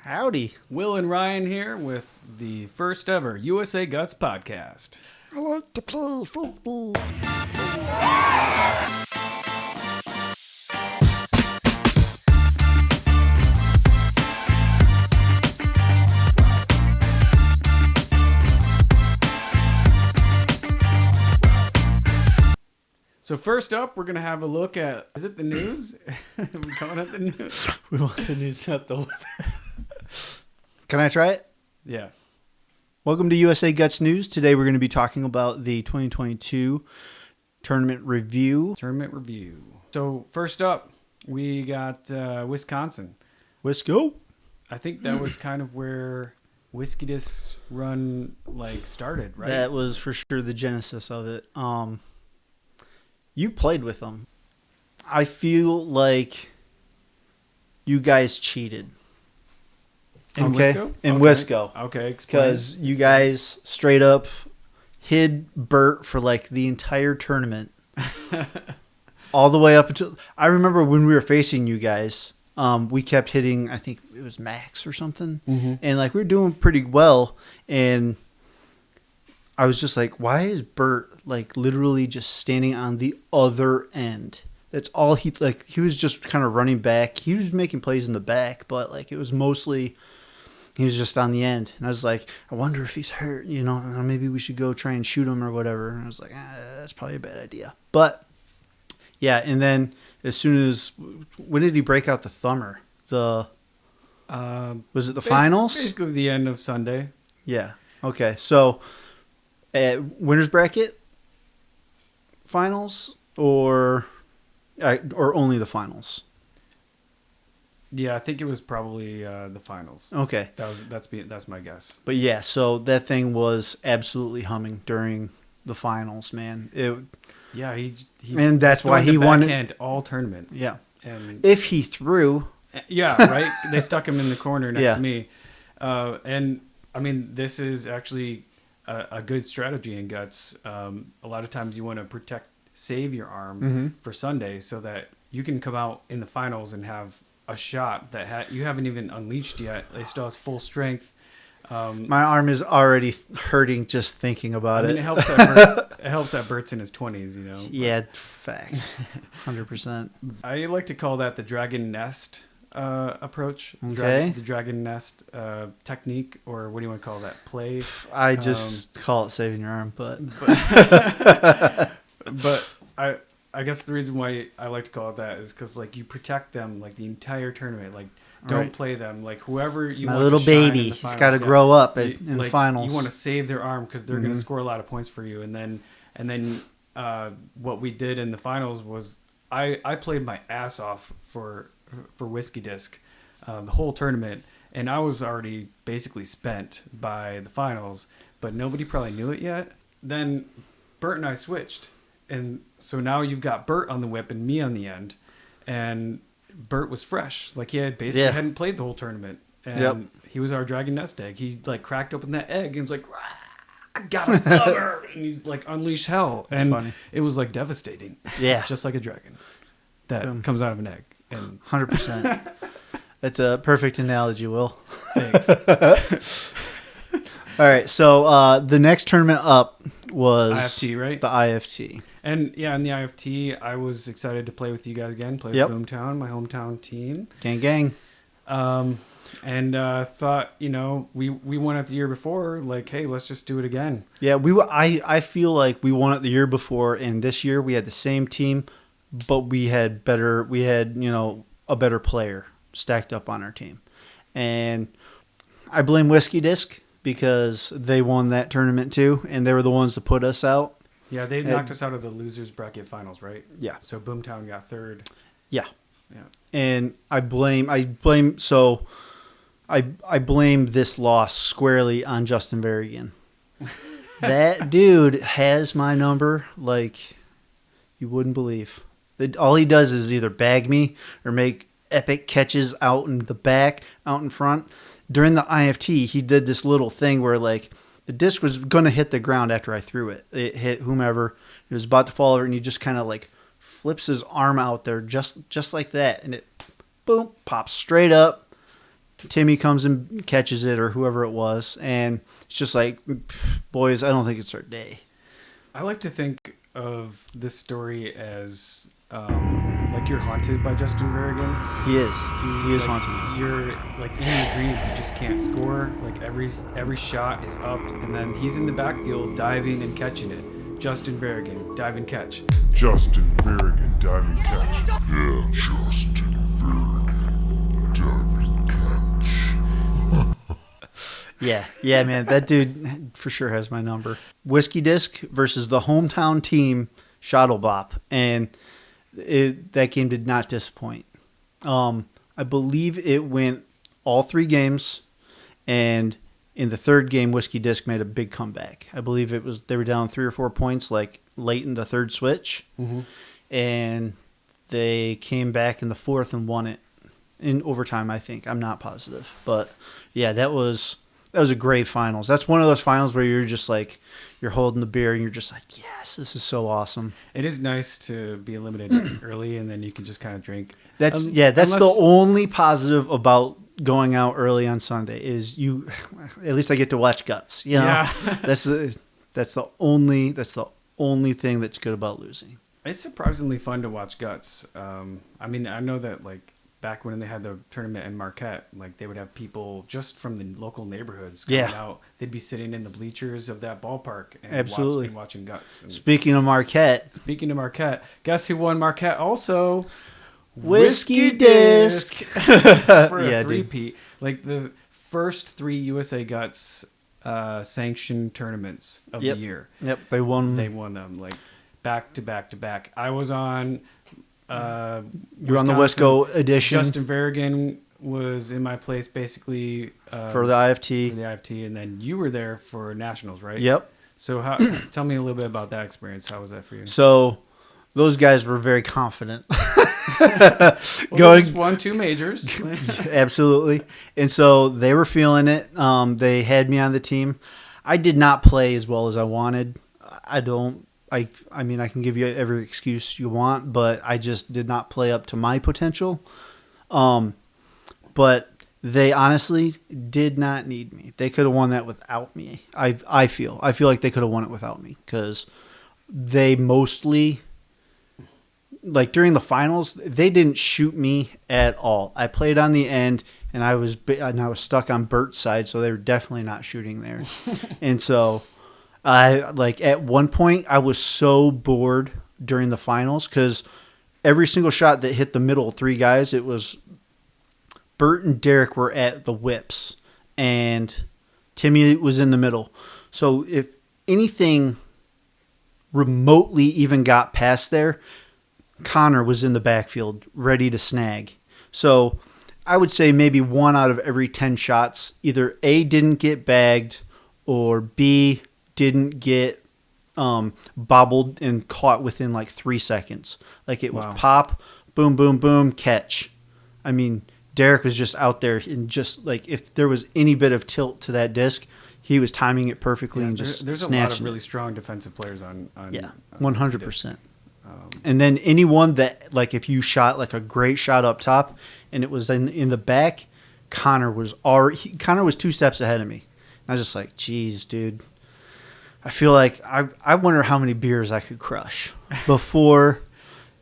Howdy. Will and Ryan here with the first ever USA Guts podcast. I like to play frisbee. So first up, we're going to have a look at, is it the news? Are we calling it the news? We want the news, not the weather. Can I try it? Yeah. Welcome to USA Guts News. Today we're going to be talking about the 2022 tournament review. So first up, we got Wisconsin. Wisco. I think that was kind of where USAGUTS run started, right? That was for sure the genesis of it. You played with them. I feel like you guys cheated. In Wisco? In Wisco. Okay, explain. Because you guys straight up hid Bert for the entire tournament. All the way up until... I remember when we were facing you guys, we kept hitting, I think it was max or something. Mm-hmm. And we were doing pretty well. And I was just like, why is Bert literally just standing on the other end? That's all he was just kind of running back. He was making plays in the back, but it was mostly he was just on the end. And I was like, I wonder if he's hurt, maybe we should go try and shoot him or whatever. And I was like, that's probably a bad idea. But yeah, and then as soon as when did he break out the thumber? Was it the finals? Basically the end of Sunday. Yeah. Okay. So winners bracket finals or only the finals? Yeah, I think it was probably the finals. Okay, that's my guess. But yeah, so that thing was absolutely humming during the finals, man. He and that's why he won it all tournament. Yeah, and if he threw, yeah, right. They stuck him in the corner next to me, and I mean this is actually a good strategy in Guts. A lot of times you want to save your arm for Sunday so that you can come out in the finals and have a shot that you haven't even unleashed yet. It still has full strength. My arm is already hurting just thinking about it. It helps that Bert's in his 20s, Yeah, facts. 100%. I like to call that the dragon nest approach. Okay. The dragon nest technique, or what do you want to call that? Play? I just call it saving your arm, but I guess the reason why I like to call it that is because you protect them the entire tournament. Don't play them. Whoever you want. My little to shine baby, in the he's got to grow up in the finals. You want to save their arm because they're going to score a lot of points for you. And then what we did in the finals was I played my ass off for Whiskey Disc the whole tournament, and I was already basically spent by the finals, but nobody probably knew it yet. Then Bert and I switched. And so now you've got Bert on the whip and me on the end. And Bert was fresh. He hadn't played the whole tournament. And he was our dragon nest egg. He cracked open that egg and was like, I got a thumber. And he unleashed hell. That's and funny. It was devastating. Yeah. Just like a dragon that comes out of an egg. And 100%. That's a perfect analogy, Will. Thanks. All right, so the next tournament up was IFT, right? The IFT. And yeah, in the IFT, I was excited to play with you guys again, play with Boomtown, my hometown team. Gang. And thought, we won it the year before, hey, let's just do it again. Yeah, I feel like we won it the year before, and this year we had the same team, but we had a better player stacked up on our team. And I blame Whiskey Disc because they won that tournament too, and they were the ones that put us out. Yeah, they knocked us out of the losers bracket finals, right? Yeah. So Boomtown got third. Yeah. And I blame this loss squarely on Justin Varigan. That dude has my number you wouldn't believe. All he does is either bag me or make epic catches out in the back, out in front. During the IFT, he did this little thing where the disc was going to hit the ground after I threw it. It hit whomever. It was about to fall over, and he just kind of flips his arm out there just like that, and it boom pops straight up, Timmy comes and catches it, or whoever it was, and it's just like, boys, I don't think it's our day. I like to think of this story as like you're haunted by Justin Verrigan. He is like, haunting. You're like in your dreams, you just can't score. Like every shot is upped, and then he's in the backfield diving and catching it. Justin Verrigan, dive and catch. Justin Verrigan, dive and catch. Yeah, Justin Verrigan, dive and catch. Yeah, man, that dude for sure has my number. Whiskey Disc versus the hometown team, Shuttle Bop, and that game did not disappoint. I believe it went all 3 games, and in the 3rd game, Whiskey Disc made a big comeback. I believe they were down 3 or 4 points like late in the 3rd switch, and they came back in the 4th and won it in overtime. I think, I'm not positive, but yeah, that was a great finals. That's one of those finals where you're just like, you're holding the beer and you're just like, yes, this is so awesome. It is nice to be eliminated early, and then you can just kind of drink. That's the only positive about going out early on Sunday is at least I get to watch Guts. You know, Yeah. that's the only thing that's good about losing. It's surprisingly fun to watch Guts. I mean, I know that like back when they had the tournament in Marquette, like they would have people just from the local neighborhoods coming out. They'd be sitting in the bleachers of that ballpark and absolutely watching Guts. And speaking of Marquette, guess who won Marquette also? Whiskey Disc for a dude. 3-peat. Like the first 3 USA Guts sanctioned tournaments of the year. Yep, they won them like back to back to back. I was on. You're on the Wesco edition. Justin Verrigan was in my place basically for the IFT. And then you were there for nationals, right? Yep. So tell me a little bit about that experience. How was that for you? So those guys were very confident. Just won 2 majors. Absolutely. And so they were feeling it. They had me on the team. I did not play as well as I wanted. I mean, I can give you every excuse you want, but I just did not play up to my potential. But they honestly did not need me. They could have won that without me. I feel like they could have won it without me because they mostly, like during the finals, they didn't shoot me at all. I played on the end, and I was stuck on Bert's side, so they were definitely not shooting there. And so at one point I was so bored during the finals because every single shot that hit the middle 3 guys, it was Bert and Derek were at the whips and Timmy was in the middle. So if anything remotely even got past there, Connor was in the backfield ready to snag. So I would say maybe 1 out of every 10 shots either A, didn't get bagged, or B, didn't get bobbled and caught within like 3 seconds. Like it was pop, boom, boom, boom, catch. I mean, Derek was just out there and just like if there was any bit of tilt to that disc, he was timing it perfectly and just there's a lot of really strong defensive players on 100%. And then anyone that like if you shot like a great shot up top and it was in the back, Connor was 2 steps ahead of me. And I was just like, geez, dude. I feel like I wonder how many beers I could crush before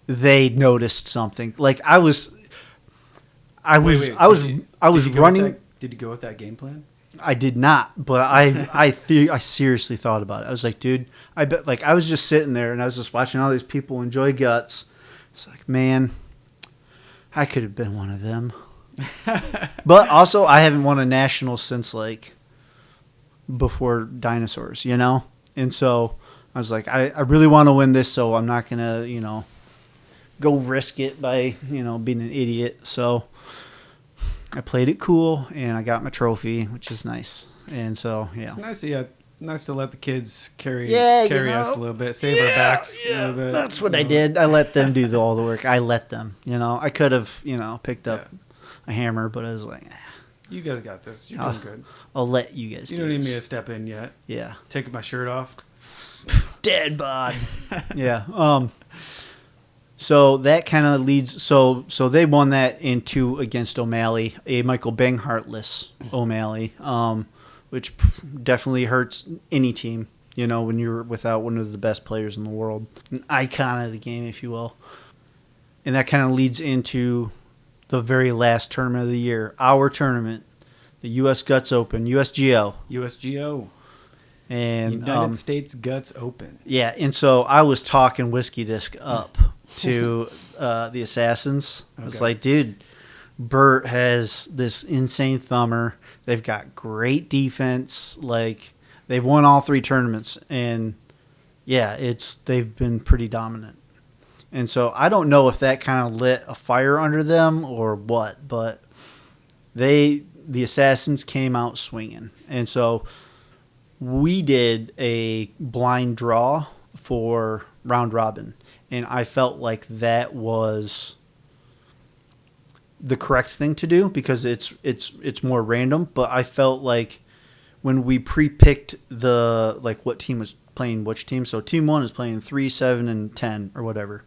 they noticed something. Like I was running. Did you go with that game plan? I did not, but I seriously thought about it. I was like, dude, I bet. Like I was just sitting there and I was just watching all these people enjoy Guts. It's like, man, I could have been one of them. But also, I haven't won a national since like before dinosaurs, you know? And so I was like, I really want to win this, so I'm not going to, go risk it by, being an idiot. So I played it cool, and I got my trophy, which is nice. And so, yeah. It's nice to let the kids carry us a little bit, save our backs a little bit. That's what I did. I let them do all the work. I let them, I could have, picked up a hammer, but I was like, you guys got this. You're doing good. I'll let you guys do You don't this. need me to step in yet. Yeah. Taking my shirt off. Dead bod. Yeah. So that kind of leads. So they won that in 2 against O'Malley, a Michael Banghart-less O'Malley, which definitely hurts any team. You know, when you're without one of the best players in the world, an icon of the game, if you will. And that kind of leads into the very last tournament of the year, our tournament, the USGUTS Open, USGO. USGO. And United States Guts Open. Yeah, and so I was talking Whiskey Disc up to the Assassins. Okay. It's like, dude, Bert has this insane thumber. They've got great defense. Like, they've won all 3 tournaments, and yeah, they've been pretty dominant. And so I don't know if that kind of lit a fire under them or what, but the Assassins came out swinging. And so we did a blind draw for round robin, and I felt like that was the correct thing to do because it's more random. But I felt like when we pre-picked what team was playing which team, so team 1 is playing 3, 7, and 10 or whatever.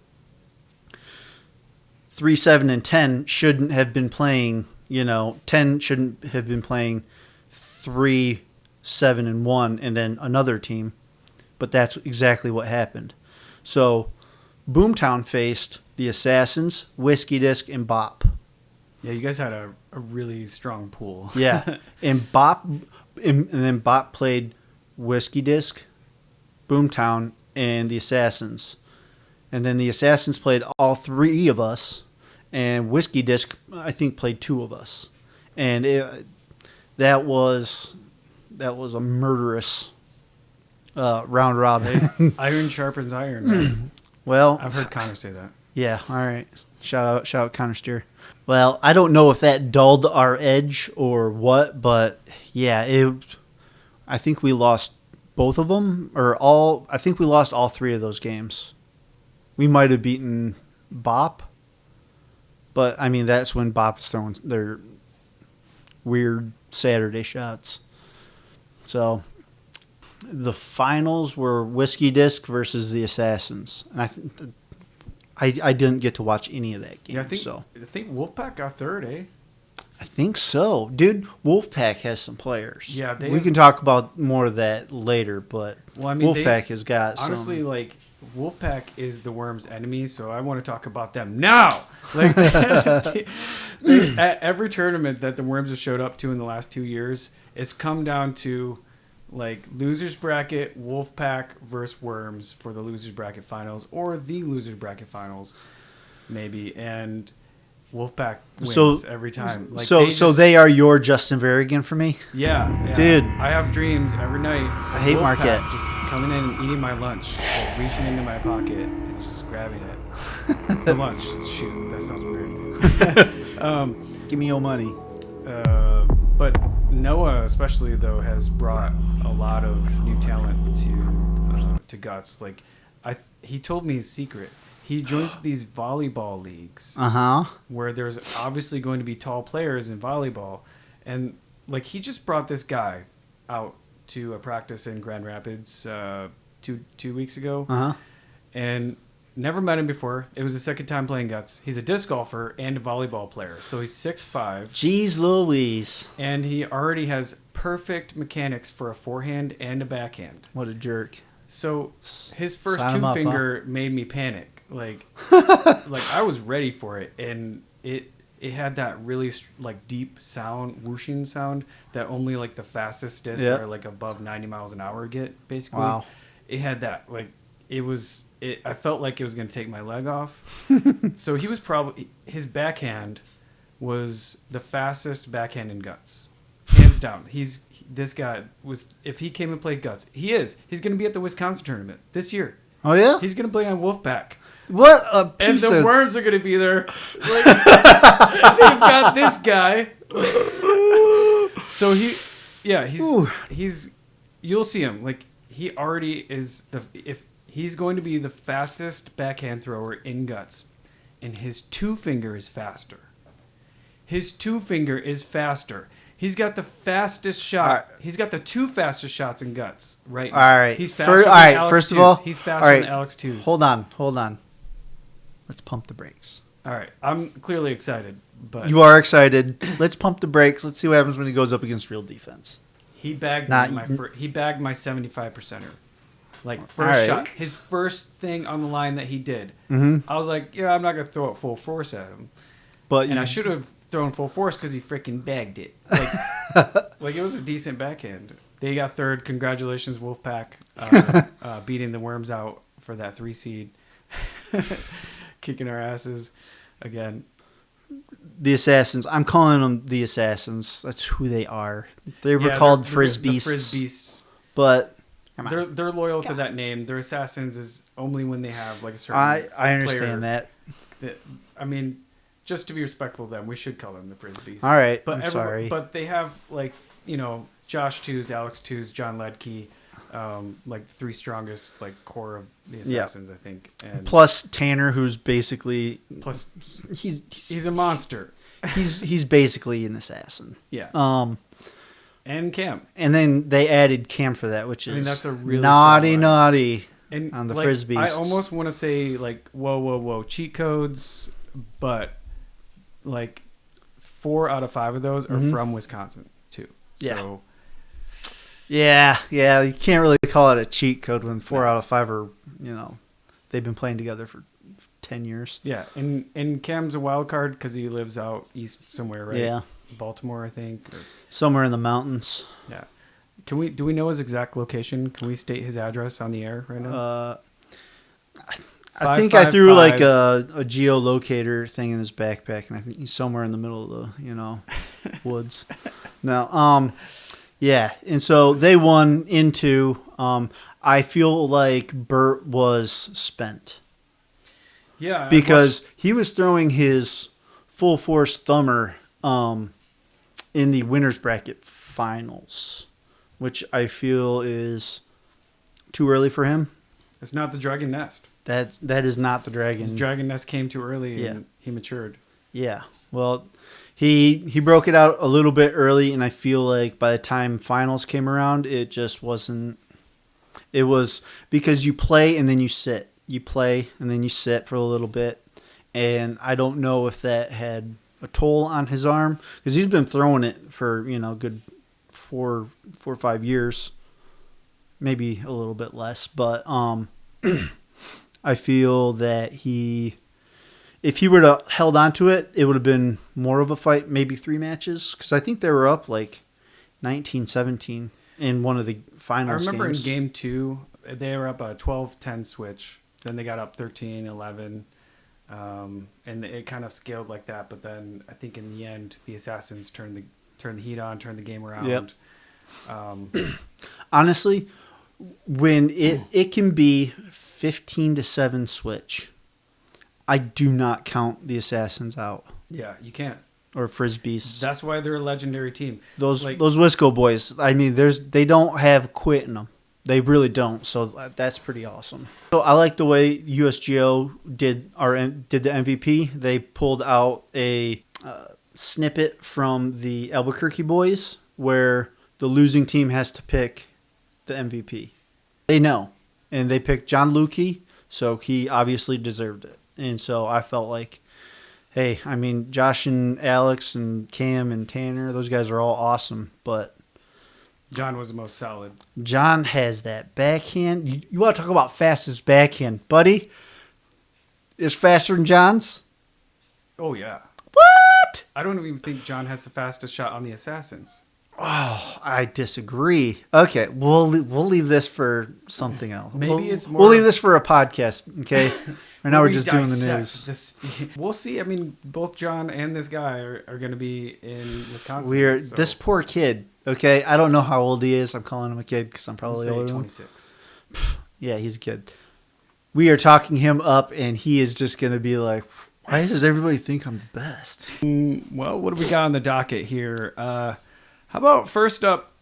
3, 7, and 10 shouldn't have been playing. 10 shouldn't have been playing 3, 7, and 1, and then another team. But that's exactly what happened. So Boomtown faced the Assassins, Whiskey Disc, and Bop. Yeah, you guys had a really strong pool. Yeah, and then Bop played Whiskey Disc, Boomtown, and the Assassins. And then the Assassins played all 3 of us, and Whiskey Disc, I think, played 2 of us. And that was a murderous round robin. Iron sharpens iron. Man. Well, I've heard Connor say that. Yeah, all right. Shout out Connor Steer. Well, I don't know if that dulled our edge or what, but yeah, I think we lost both of them I think we lost all 3 of those games. We might have beaten Bop, but I mean that's when Bop's throwing their weird Saturday shots. So the finals were Whiskey Disc versus the Assassins, and I didn't get to watch any of that game. Yeah, I think Wolfpack got 3rd, eh? I think so, dude. Wolfpack has some players. Yeah, we can talk about more of that later, but Wolfpack has got honestly some. Like Wolfpack is the Worms' enemy, so I want to talk about them now. Like at every tournament that the Worms have showed up to in the last 2 years, it's come down to like losers bracket Wolfpack versus Worms for the losers bracket finals or the losers bracket finals, maybe, and Wolfpack wins every time. Like they are your Justin Verrigan for me. Yeah, dude. I have dreams every night. I hate Marquette. Just coming in and eating my lunch, like reaching into my pocket and just grabbing it. The lunch. Shoot, that sounds weird. Give me your money. But Noah, especially though, has brought a lot of new talent to Guts. Like, he told me his secret. He joins these volleyball leagues, where there's obviously going to be tall players in volleyball, and like he just brought this guy out to a practice in Grand Rapids 2 weeks ago, and never met him before. It was the second time playing Guts. He's a disc golfer and a volleyball player, so he's 6'5". Jeez Louise! And he already has perfect mechanics for a forehand and a backhand. What a jerk! So his first two-finger made me panic. Like I was ready for it, and it had that really like deep sound, whooshing sound that only like the fastest discs are like above 90 miles an hour get, basically. Wow. It had that, like, I felt like it was going to take my leg off. So his backhand was the fastest backhand in Guts. Hands down. This guy was, if he came and played Guts, he's going to be at the Wisconsin tournament this year. Oh, yeah? He's going to play on Wolfpack. What a piece And the Worms are going to be there. Like, they've got this guy. So he's you'll see him. Like, he already is if he's going to be the fastest backhand thrower in Guts, and his two-finger is faster. He's got the fastest shot. Right. He's got the 2 fastest shots in Guts right now. All right. He's faster than Alex first Tews. of all, he's faster than Alex Tews. Hold on. let's pump the brakes. All right, I'm clearly excited, but You are excited. Let's pump the brakes. Let's see what happens when he goes up against real defense. he bagged Not- he bagged my 75%er. Like first right. shot, his first thing on the line that he did. Mm-hmm. I was like, yeah, I'm not gonna throw it full force at him, But and you, I should have thrown full force because he freaking bagged it. Like, like it was a decent backhand. They got third. Congratulations, Wolfpack, beating the Worms out for that 3 seed, kicking our asses again. the Assassins. I'm calling them the Assassins. That's who they are. They were Yeah, called they're the Frisbees. Frisbees. But come on. They're loyal to that name. Their assassins is only when they have like a certain. I understand player that. I mean, just to be respectful of them, we should call them the Frisbees. All right, but I'm sorry. But they have like Josh Twos, Alex Twos, John Ledke, like the 3 strongest like core of the assassins, I think. And Plus Tanner, who's basically plus he's a monster. he's basically an assassin. Yeah. And Cam. And then they added Cam for that, which is that's a really naughty, strong line. naughty And on the like, Frisbees. I almost want to say like whoa cheat codes, but like 4 out of 5 of those are from Wisconsin too. Yeah. So Yeah, you can't really call it a cheat code when 4 out of 5 are, they've been playing together for 10 years. yeah, and Cam's a wild card because he lives out east somewhere, right? Yeah. Baltimore, I think. Or, Somewhere in the mountains. yeah. Do we know his exact location? Can we state his address on the air right now? I think I threw like a geolocator thing in his backpack, and I think he's somewhere in the middle of the, woods. No, yeah, and so they won into. I feel like Bert was spent Yeah, because he was throwing his full force thumber in the winners bracket finals, which I feel is too early for him. it's not the Dragon Nest. That is not the dragon. The Dragon Nest came too early, Yeah. and he matured. Yeah. Well, he broke it out a little bit early, and I feel like by the time finals came around, it just wasn't. It was because you play and then you sit. You play and then you sit for a little bit, and I don't know if that had a toll on his arm because he's been throwing it for good 4 or 5 years, maybe a little bit less, but I feel that if he were to held on to it, it would have been more of a fight, maybe 3 matches, because I think they were up like 19-17 in one of the finals. I remember games. in game 2, they were up a 12-10 switch. Then they got up 13-11. And it kind of scaled like that. But then I think in the end, the Assassins turned the heat on, turned the game around. Yep. Honestly, when it can be 15-7 switch, I do not count the Assassins out Yeah, you can't. or Frisbees. That's why they're a legendary team. Those like- Wisco boys. I mean, they don't have quit in them. They really don't. So that's pretty awesome. So I like the way USGO did the MVP. They pulled out a snippet from the Albuquerque boys where the losing team has to pick the MVP. They know, and they picked John Lukey, so he obviously deserved it. And so I felt like, hey, I mean, Josh and Alex and Cam and Tanner, those guys are all awesome, but John was the most solid. John has that backhand. You want to talk about fastest backhand, buddy? Is faster than John's? Oh, yeah. What? I don't even think John has the fastest shot on the Assassins. Oh, I disagree. Okay, we'll leave this for something else. Maybe it's more We'll leave this for a podcast. Okay. Right now we're We just doing the dissect news. the speed. We'll see. I mean, both John and this guy are going to be in Wisconsin. We're so this poor kid. Okay, I don't know how old he is. I'm calling him a kid because I'm we'll probably say older. than him. 26. Yeah, he's a kid. We are talking him up, and he is just going to be like, why does everybody think I'm the best? Well, what do we got on the docket here? How about first up,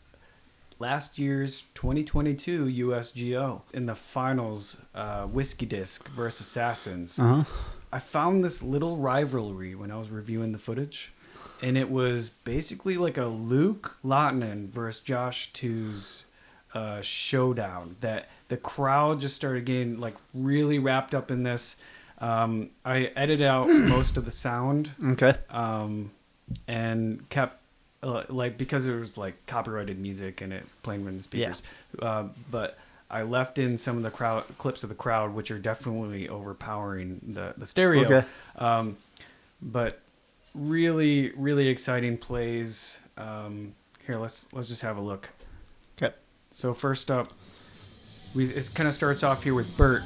last year's 2022 USGO in the finals, Whiskey Disc versus Assassins. Uh-huh. I found this little rivalry when I was reviewing the footage, and it was basically like a Luke Lottanen versus Josh Two's showdown. That the crowd just started getting like really wrapped up in this. I edited out most of the sound. Okay. And kept like because it was like copyrighted music and it playing in the speakers. But I left in some of the clips of the crowd, which are definitely overpowering the stereo. Okay. But really, really exciting plays. Here, let's just have a look. Okay. So first up, it kind of starts off here with Bert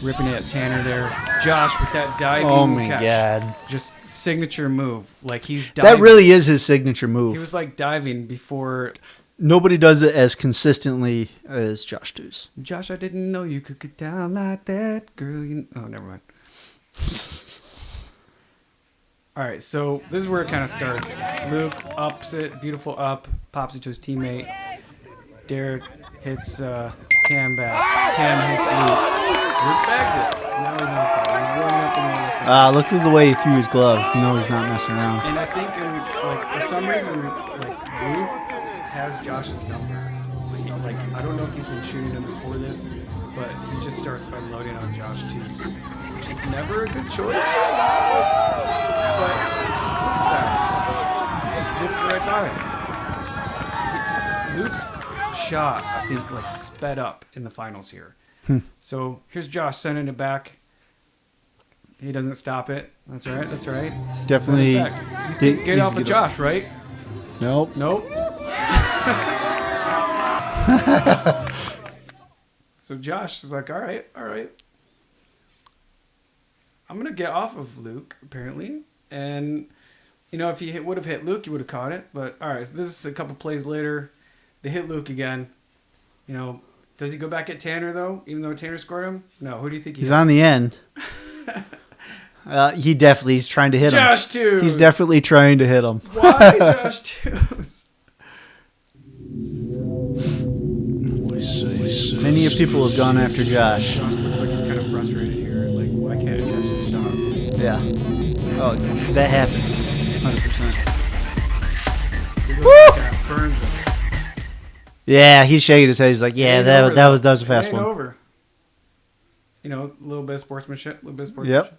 ripping at Tanner there. Josh with that diving catch. God. Just signature move. Like he's diving. That really is his signature move. He was like diving before. Nobody does it as consistently as Josh does. Josh, I didn't know you could get down like that, girl. Oh, never mind. All right, so this is where it kind of starts. Luke ups it, beautiful up, pops it to his teammate. Derek hits Cam back. Cam hits Luke. Luke bags it. Now he's on fire. He's warming up in the last one. Look at the way he threw his glove. You know he's not messing around. And I think, for some reason, Luke has Josh's number. I don't know if he's been shooting him before this, but he just starts unloading on Josh too, which is never a good choice. But he just whips right by him. Luke's shot, I think, sped up in the finals here. So here's Josh sending it back. He doesn't stop it. That's right. Definitely. You think get off of Josh, right? Nope. So Josh is like, all right. I'm going to get off of Luke, apparently. And, if he would have hit Luke, he would have caught it. But, all right, so this is a couple plays later. They hit Luke again. Does he go back at Tanner, though, even though Tanner scored him? No, who do you think he's on the end. He's trying to hit him. Josh Tews. He's definitely trying to hit him. Why Josh Tews? Many people have gone after Josh. Josh looks like he's kind of frustrated here. Why can't I catch this shot? Yeah. Oh, that happens. 100%. Woo! Burns him. Yeah, he's shaking his head. He's like, yeah, that was a fast one. Over. A little bit of sportsmanship. Yep.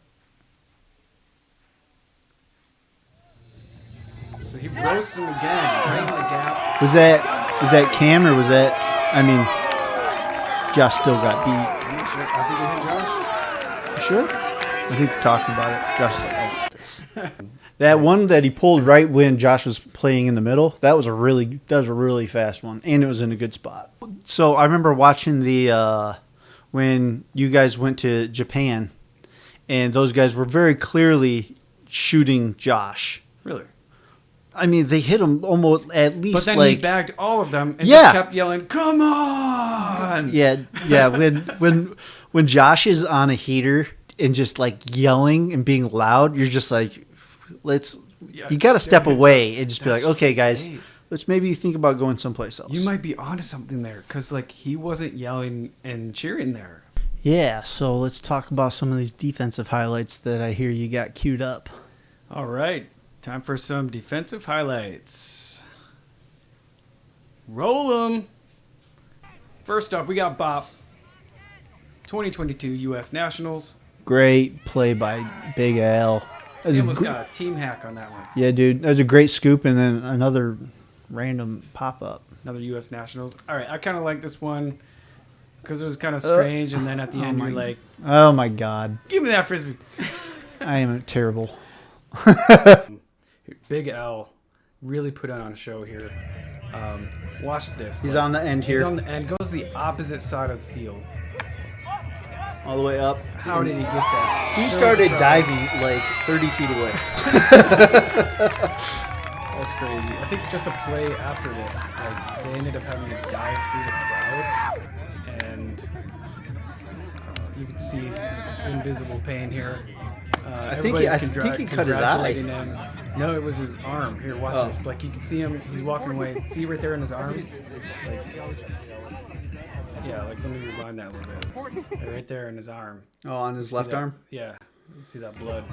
So he roasts him again, right in the gap. Was that Cam or was that? I mean, Josh still got beat. I'm not sure. I think he hit Josh. You sure? I think we're talking about it. Josh is like, I got this. That one that he pulled right when Josh was playing in the middle, that was a really fast one, and it was in a good spot. So I remember watching when you guys went to Japan, and those guys were very clearly shooting Josh. Really? I mean, they hit him almost at least. But then he bagged all of them and Yeah. just kept yelling, "Come on!" Yeah. When Josh is on a heater and just yelling and being loud, you're just like, you got to step away and just be like, okay, guys, let's maybe think about going someplace else. You might be onto something there because he wasn't yelling and cheering there. Yeah, so let's talk about some of these defensive highlights that I hear you got queued up. All right, time for some defensive highlights. Roll them. First up, we got Bop. 2022 U.S. Nationals. Great play by Big Al. He almost got a team hack on that one. Yeah, dude. That was a great scoop and then another random pop-up. Another U.S. Nationals. All right, I kind of like this one because it was kind of strange, and then at the end you're like... Oh, my God. Give me that Frisbee. I am terrible. Big L really put on a show here. Watch this. He's on the end here. He's on the end. Goes the opposite side of the field. All the way up. How did he get that? He started diving 30 feet away. That's crazy. I think just a play after this, they ended up having to dive through the crowd, and you could see his invisible pain here. I think he cut his eye. Him. No, it was his arm. Here, watch this. You can see him. He's walking away. See right there in his arm? Yeah, let me rewind that a little bit. Right there in his arm. Oh, on his left arm? Yeah. You see that blood.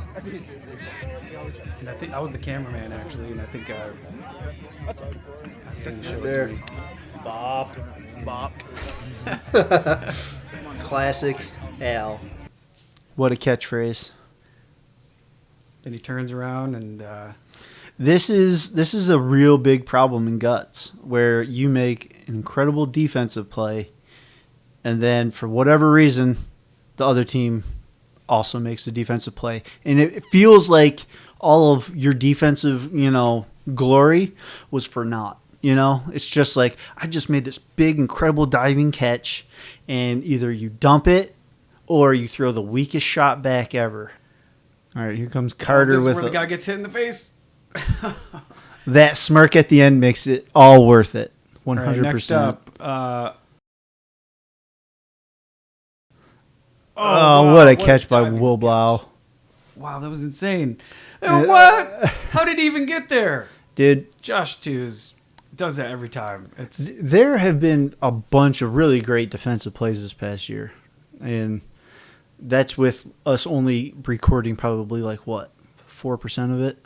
And I think I was the cameraman, actually, and I think I was going to show there. It to me. Bop. Classic Al. What a catchphrase. Then he turns around and This is a real big problem in Guts, where you make an incredible defensive play, and then for whatever reason, the other team also makes a defensive play, and it feels like all of your defensive, glory was for naught. It's just like, I just made this big, incredible diving catch, and either you dump it or you throw the weakest shot back ever. All right, here comes Carter this is with where the guy gets hit in the face. that smirk at the end makes it all worth it. 100%. All right, next up, wow, what a catch by Wilblau. Wow, that was insane. What? How did he even get there? Dude, Josh Tews does that every time. There have been a bunch of really great defensive plays this past year, and that's with us only recording probably 4% of it.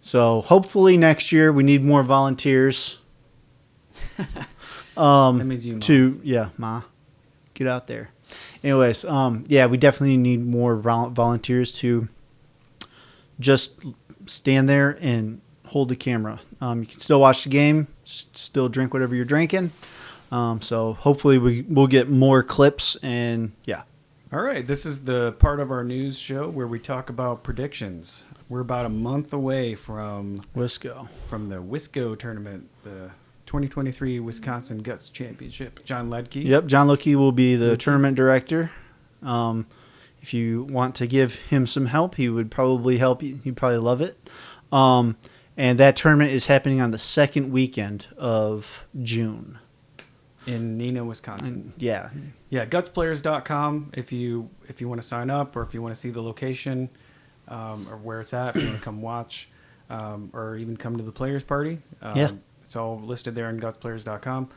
So hopefully next year we need more volunteers. That means you, Ma, get out there. Anyways, we definitely need more volunteers to just stand there and hold the camera. You can still watch the game, still drink whatever you're drinking. So hopefully we'll get more clips and yeah. All right, this is the part of our news show where we talk about predictions. We're about a month away from the WSCO tournament, the 2023 Wisconsin Guts Championship. John Ledke. Yep, John Ledke will be the tournament director. If you want to give him some help, he would probably help you. He'd probably love it. And that tournament is happening on the second weekend of June. In Neenah, Wisconsin. Yeah, gutsplayers.com if you want to sign up or if you want to see the location or where it's at, if you want to come watch or even come to the players party. It's all listed there on gutsplayers.com.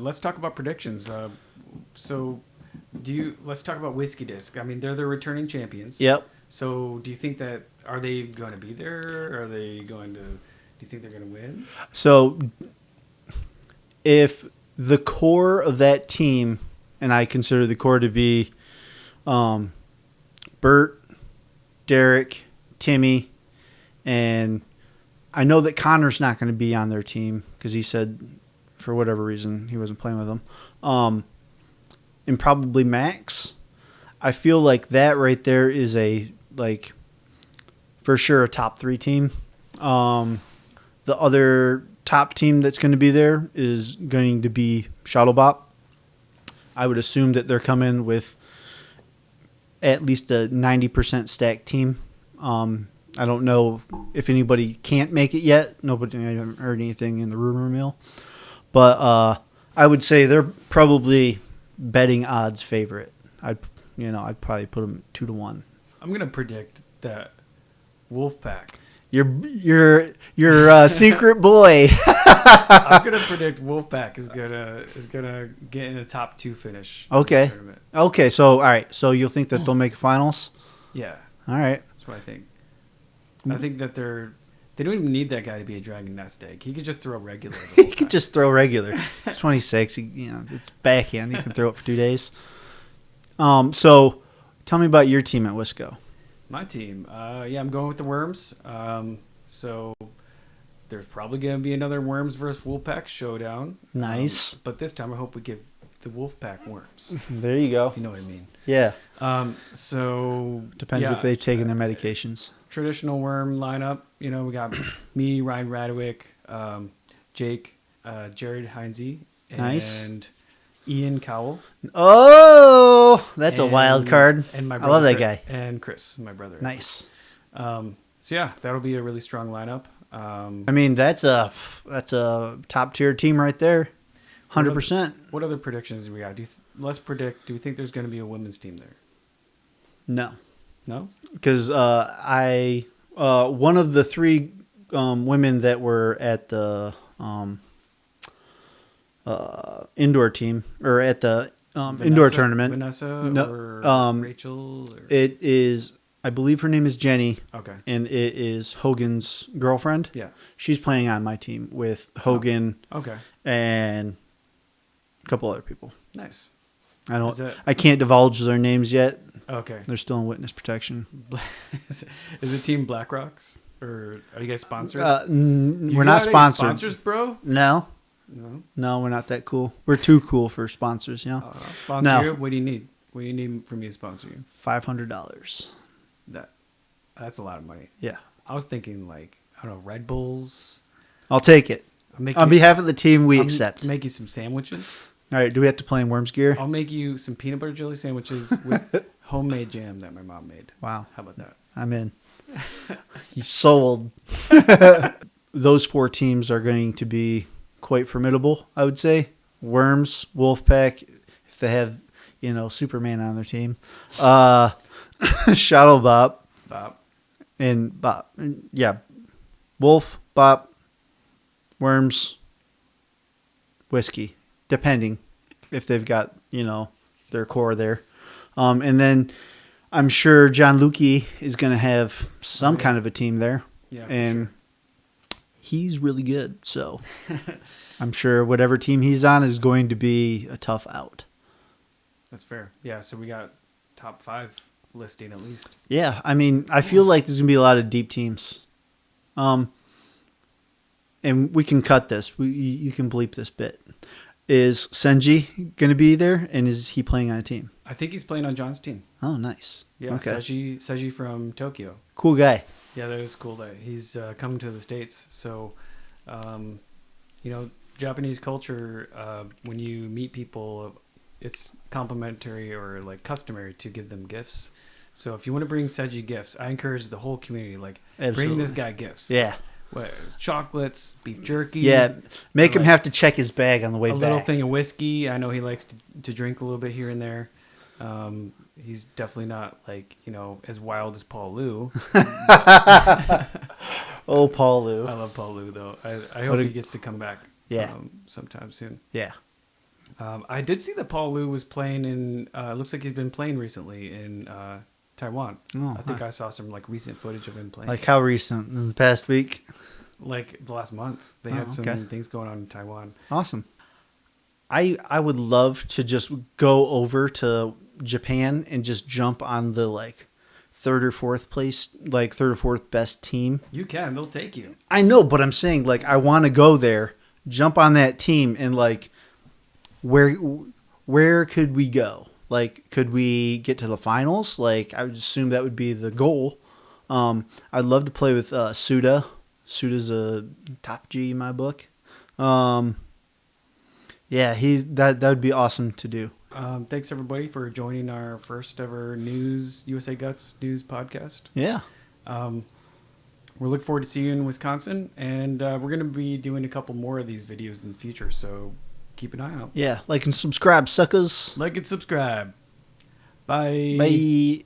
Let's talk about predictions. Let's talk about Whiskey Disc. I mean, they're the returning champions. Yep. So do you think are they going to be there? Do you think they're going to win? So if the core of that team, and I consider the core to be Bert, Derek, Timmy, and I know that Connor's not going to be on their team because he said for whatever reason he wasn't playing with them. And probably Max. I feel like that right there is for sure a top 3 team. The other top team that's going to be there is going to be Shuttlebop. I would assume that they're coming with at least a 90% stacked team. I don't know if anybody can't make it yet. I haven't heard anything in the rumor mill. But I would say they're probably betting odds favorite. I'd probably put them 2-1. I'm going to predict that Wolfpack. Your secret boy. I'm gonna predict Wolfpack is gonna get in the top 2 finish. Okay. In this tournament. Okay. So all right. So you'll think that they'll make finals? Yeah. All right. That's what I think. I think that they don't even need that guy to be a Dragon Nest egg. He could just throw regular. He could just throw regular. It's 26. It's backhand. He can throw it for 2 days. So tell me about your team at Wisco. My team, I'm going with the Worms. So there's probably going to be another Worms versus Wolfpack showdown. Nice. But this time I hope we give the Wolfpack Worms. There you go. If you know what I mean. Yeah. Depends if they've taken their medications. Traditional Worm lineup. We got me, Ryan Radwick, Jake, Jared Heinze, and Ian Cowell. Oh, that's a wild card. And my brother, I love that guy. And Chris, my brother. Nice. That'll be a really strong lineup. I mean, that's a top tier team right there. 100%. What other predictions do we got? Let's predict. Do you think there's going to be a women's team there? No. No? Because one of the 3 women that were at the indoor team or at the indoor tournament. Vanessa or Rachel? Or? It is, I believe her name is Jenny. Okay. And it is Hogan's girlfriend. Yeah. She's playing on my team with Hogan. Okay. And a couple other people. Nice. I can't divulge their names yet. Okay. They're still in witness protection. Is it Team Black Rocks? Or are you guys sponsored? We're not sponsored. Sponsors, bro? No, we're not that cool. We're too cool for sponsors, you know. I'll sponsor you. What do you need? What do you need for me to sponsor you? $500. That's a lot of money. Yeah, I was thinking like, I don't know, Red Bulls. I'll take it. On behalf of the team, we accept. Make you some sandwiches. All right, do we have to play in Worms gear? I'll make you some peanut butter jelly sandwiches with homemade jam that my mom made. Wow. How about that? I'm in. You sold. Those 4 teams are going to be quite formidable, I would say. Worms, Wolfpack, if they have, Superman on their team. Shadow Bop. And Bop. Yeah. Wolf, Bop, Worms, Whiskey. Depending if they've got, their core there. And then I'm sure John Lukey is going to have some kind of a team there. Yeah, and he's really good. So I'm sure whatever team he's on is going to be a tough out. That's fair. Yeah, so we got top 5 listing at least. Yeah, I mean, I feel like there's going to be a lot of deep teams. And we can cut this. You can bleep this bit. Is Senji going to be there, and is he playing on a team? I think he's playing on John's team. Oh, nice. Yeah, okay. Seiji from Tokyo. Cool guy. Yeah, that is cool. That he's coming to the States. So, Japanese culture, when you meet people, it's complimentary or like customary to give them gifts. So if you want to bring Seiji gifts, I encourage the whole community, bring this guy gifts. Yeah. What, chocolates, beef jerky. Yeah, make him have to check his bag on the way back. A little thing of whiskey. I know he likes to drink a little bit here and there. He's definitely not as wild as Paul Liu. Oh, Paul Liu. I love Paul Liu though. I hope he gets to come back. Yeah. Sometime soon. Yeah. I did see that Paul Liu was playing in. Looks like he's been playing recently in Taiwan. Oh, I think I saw some recent footage of him playing. Like how recent? In the past week? Like the last month. They had some things going on in Taiwan. Awesome. I would love to just go over to Japan and just jump on the third or fourth best team. You can. They'll take you. I know, but I'm saying I want to go there, jump on that team, and where could we go? Could we get to the finals? I would assume that would be the goal. I'd love to play with Suda. Suda's a top G in my book. Yeah, that would be awesome to do. Thanks everybody for joining our first ever USA Guts news podcast. Yeah. We're looking forward to seeing you in Wisconsin, and we're going to be doing a couple more of these videos in the future, so keep an eye out. Yeah, like and subscribe, suckers. Like and subscribe. Bye. Bye.